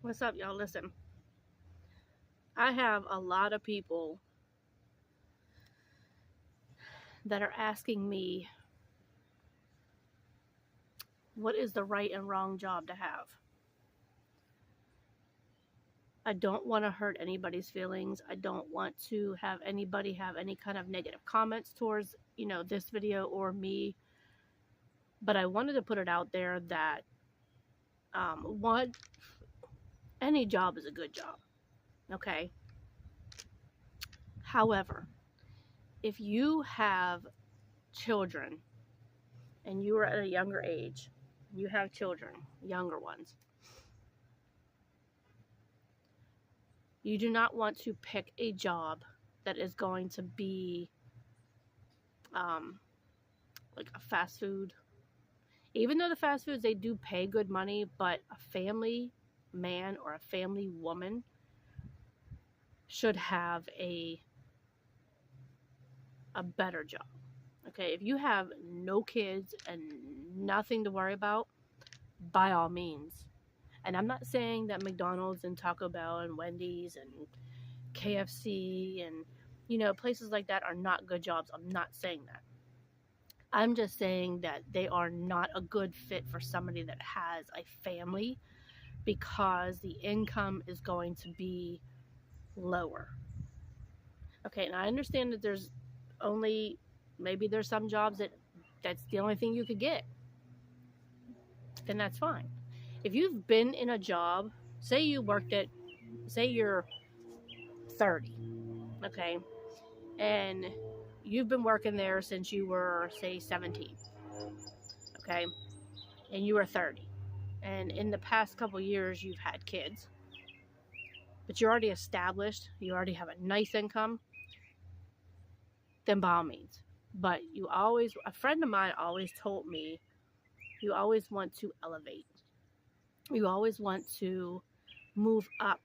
What's up, y'all? Listen, I have a lot of people that are asking me what is the right and wrong job to have. I don't want to hurt anybody's feelings. I don't want to have anybody have any kind of negative comments towards, this video or me. But I wanted to put it out there that one, any job is a good job. Okay. However, if you have children and you are at a younger age, you have children, younger ones, you do not want to pick a job that is going to be like a fast food. Even though the fast foods, they do pay good money, but a family man or a family woman should have a better job. Okay, if you have no kids and nothing to worry about, by all means. And I'm not saying that McDonald's and Taco Bell and Wendy's and KFC and places like that are not good jobs. I'm not saying that. I'm just saying that they are not a good fit for somebody that has a family, because the income is going to be lower. Okay, and I understand that there's some jobs that's the only thing you could get. Then that's fine. If you've been in a job, say you're 30, okay, and you've been working there since you were, say, 17, okay, and you were 30, and in the past couple years you've had kids, but you're already established, you already have a nice income, then by all means. But a friend of mine always told me, you always want to elevate. You always want to move up.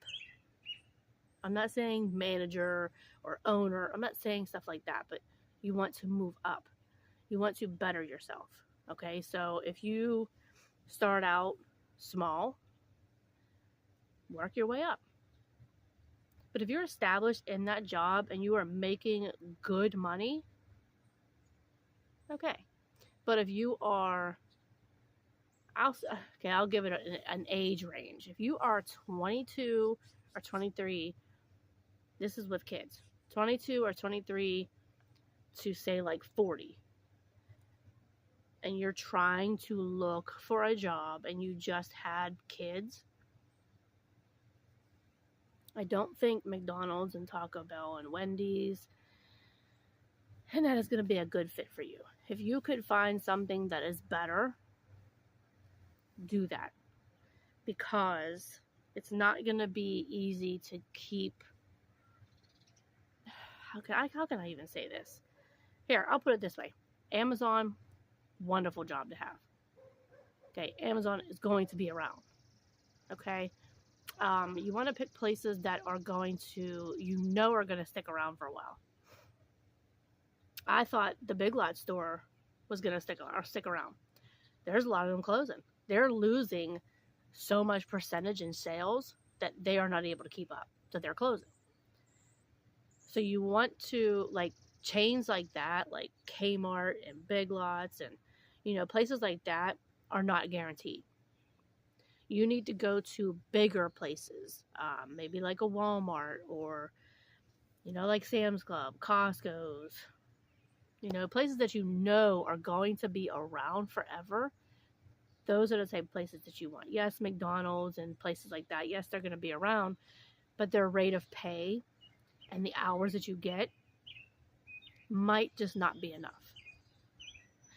I'm not saying manager or owner. I'm not saying stuff like that, but you want to move up. You want to better yourself. Okay, so if you start out small, work your way up. But if you're established in that job and you are making good money, okay. But if you are, I'll give it an age range. If you are 22 or 23, this is with kids, 22 or 23 to say like 40, and you're trying to look for a job and you just had kids, I don't think McDonald's and Taco Bell and Wendy's and that is going to be a good fit for you. If you could find something that is better, do that, because it's not going to be easy to keep. How can I even say this? Here, I'll put it this way. Amazon, wonderful job to have. Okay, Amazon is going to be around. Okay, you want to pick places that are going to, are going to stick around for a while. I thought the Big Lots store was going to stick around. There's a lot of them closing. They're losing so much percentage in sales that they are not able to keep up. So they're closing. So you want to, like, chains like that, like Kmart and Big Lots and, places like that are not guaranteed. You need to go to bigger places, maybe like a Walmart or, like Sam's Club, Costco's, places that are going to be around forever. Those are the type of places that you want. Yes, McDonald's and places like that, yes, they're going to be around, but their rate of pay and the hours that you get might just not be enough.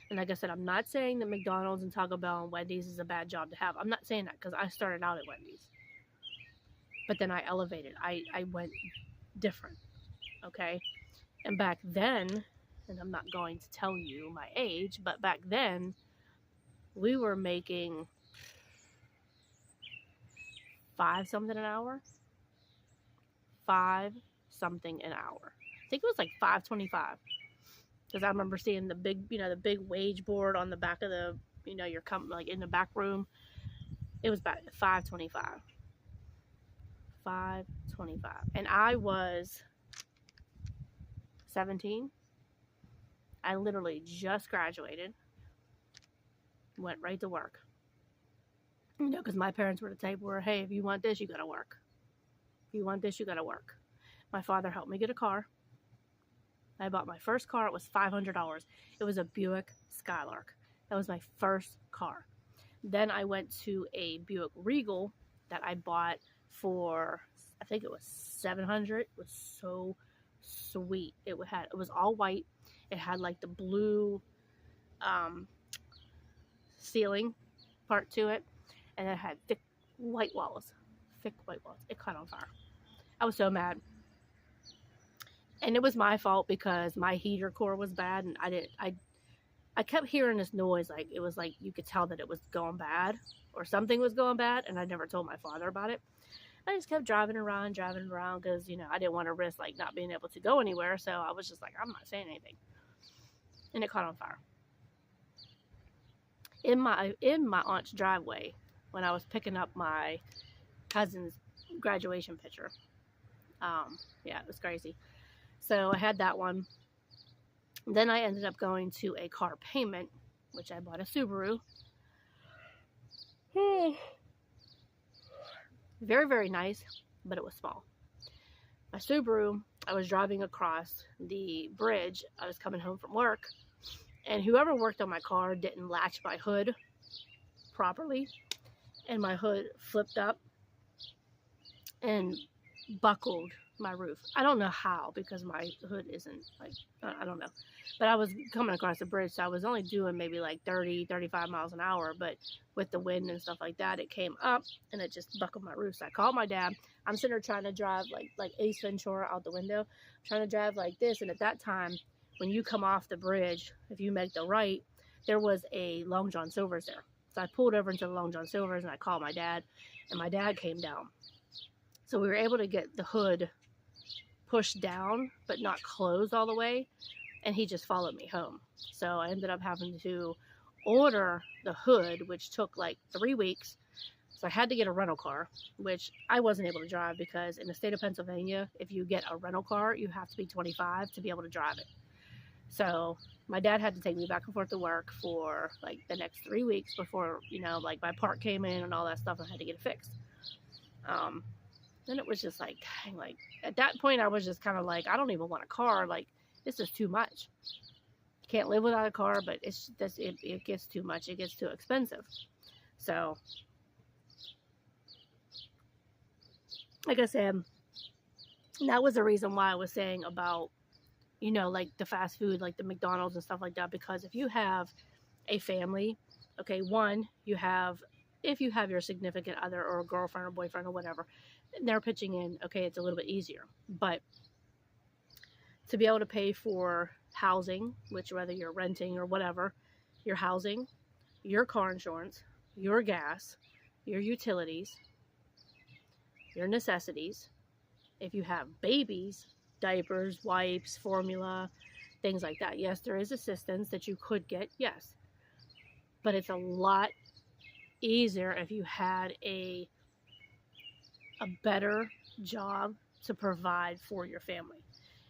And like I said, I'm not saying that McDonald's and Taco Bell and Wendy's is a bad job to have. I'm not saying that, because I started out at Wendy's. But then I elevated. I went different. Okay? And back then, and I'm not going to tell you my age, but back then, we were making $5 something an hour. $5 something an hour. I think it was like $5.25. Because I remember seeing the big wage board on the back of the, your company, like in the back room. It was about $5.25. 25, 25. And I was 17. I literally just graduated, went right to work. You know, because my parents were the type where, hey, if you want this, you got to work. If you want this, you got to work. My father helped me get a car. I bought my first car. It was $500. It was a Buick Skylark. That was my first car. Then I went to a Buick Regal that I bought for, I think it was $700. It was so sweet. It was all white. It had like the blue ceiling part to it, and it had thick white walls. It caught on fire. I was so mad. And it was my fault because my heater core was bad, and I kept hearing this noise. Like, it was like you could tell that it was going bad or something was going bad, and I never told my father about it. I just kept driving around because, you know, I didn't want to risk like not being able to go anywhere. So I was just like, I'm not saying anything. And it caught on fire. In my aunt's driveway, when I was picking up my cousin's graduation picture. Yeah, it was crazy. So I had that one. Then I ended up going to a car payment, which I bought a Subaru. Very, very nice, but it was small. My Subaru, I was driving across the bridge. I was coming home from work, and whoever worked on my car didn't latch my hood properly, and my hood flipped up and buckled my roof. I don't know how, because my hood isn't like, I don't know. But I was coming across the bridge, so I was only doing maybe like 30, 35 miles an hour. But with the wind and stuff like that, it came up and it just buckled my roof. So I called my dad. I'm sitting there trying to drive like Ace Ventura out the window, trying to drive like this. And at that time, when you come off the bridge, if you make the right, there was a Long John Silver's there. So I pulled over into the Long John Silver's and I called my dad, and my dad came down. So we were able to get the hood pushed down, but not closed all the way. And he just followed me home. So I ended up having to order the hood, which took like 3 weeks. So I had to get a rental car, which I wasn't able to drive because in the state of Pennsylvania, if you get a rental car, you have to be 25 to be able to drive it. So my dad had to take me back and forth to work for like the next 3 weeks before, you know, like my part came in and all that stuff, and I had to get it fixed. Then it was just like, dang, like at that point I was just kind of like, I don't even want a car. Like, this is too much. Can't live without a car, but it's just, it gets too much. It gets too expensive. So, like I said, that was the reason why I was saying about, you know, like the fast food, like the McDonald's and stuff like that. Because if you have a family, okay, one, if you have your significant other or a girlfriend or boyfriend or whatever, they're pitching in, okay, it's a little bit easier. But to be able to pay for housing, which whether you're renting or whatever, your housing, your car insurance, your gas, your utilities, your necessities, if you have babies, diapers, wipes, formula, things like that. Yes, there is assistance that you could get, yes. But it's a lot easier if you had a better job to provide for your family.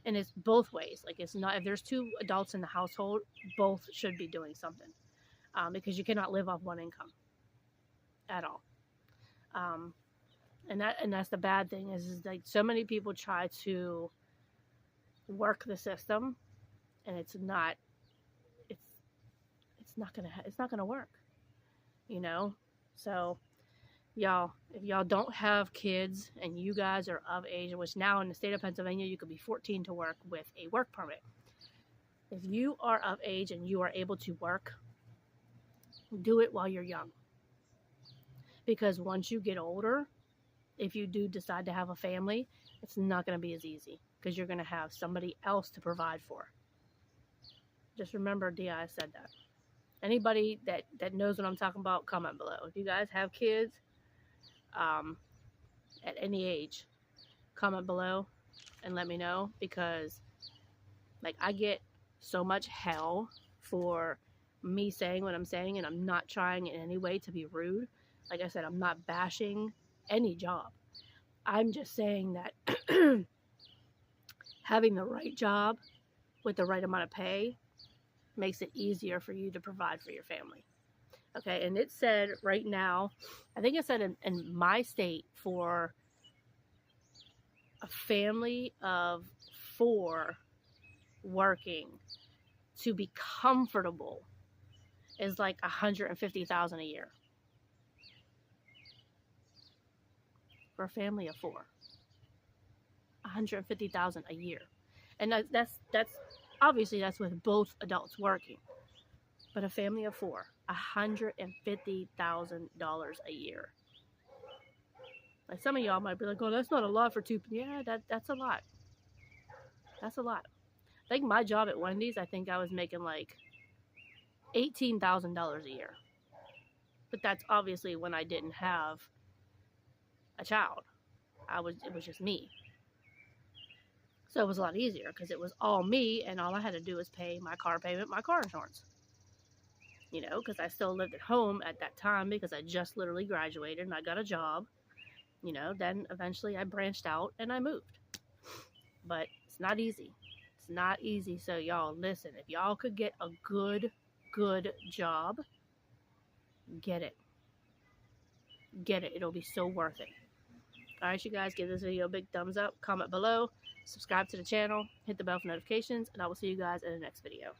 And it's both ways. Like, it's not, if there's 2 adults in the household, both should be doing something, because you cannot live off one income at all. And that's the bad thing is like so many people try to work the system, and it's not gonna work, you know. So y'all, if y'all don't have kids and you guys are of age, which now in the state of Pennsylvania you could be 14 to work with a work permit. If you are of age and you are able to work, do it while you're young, because once you get older, if you do decide to have a family, it's not going to be as easy because you're going to have somebody else to provide for. Just remember, Di said that. Anybody that knows what I'm talking about, comment below. If you guys have kids at any age, comment below and let me know, because like I get so much hell for me saying what I'm saying, and I'm not trying in any way to be rude. Like I said, I'm not bashing any job. I'm just saying that having the right job with the right amount of pay makes it easier for you to provide for your family. Okay, and it said right now, I think it said in my state, for a family of 4 working to be comfortable is like $150,000 a year. For a family of 4, $150,000 a year, and that's obviously that's with both adults working. But a family of 4, $150,000 a year. Like, some of y'all might be like, "Oh, that's not a lot for 2." Yeah, that's a lot. That's a lot. I think my job at Wendy's, I think I was making like $18,000 a year. But that's obviously when I didn't have a child. It was just me. So it was a lot easier because it was all me, and all I had to do was pay my car payment, my car insurance. You know, because I still lived at home at that time because I just literally graduated and I got a job. You know, then eventually I branched out and I moved. But it's not easy. It's not easy. So y'all, listen, if y'all could get a good job, get it. Get it. It'll be so worth it. All right, you guys, give this video a big thumbs up, comment below, subscribe to the channel, hit the bell for notifications, and I will see you guys in the next video.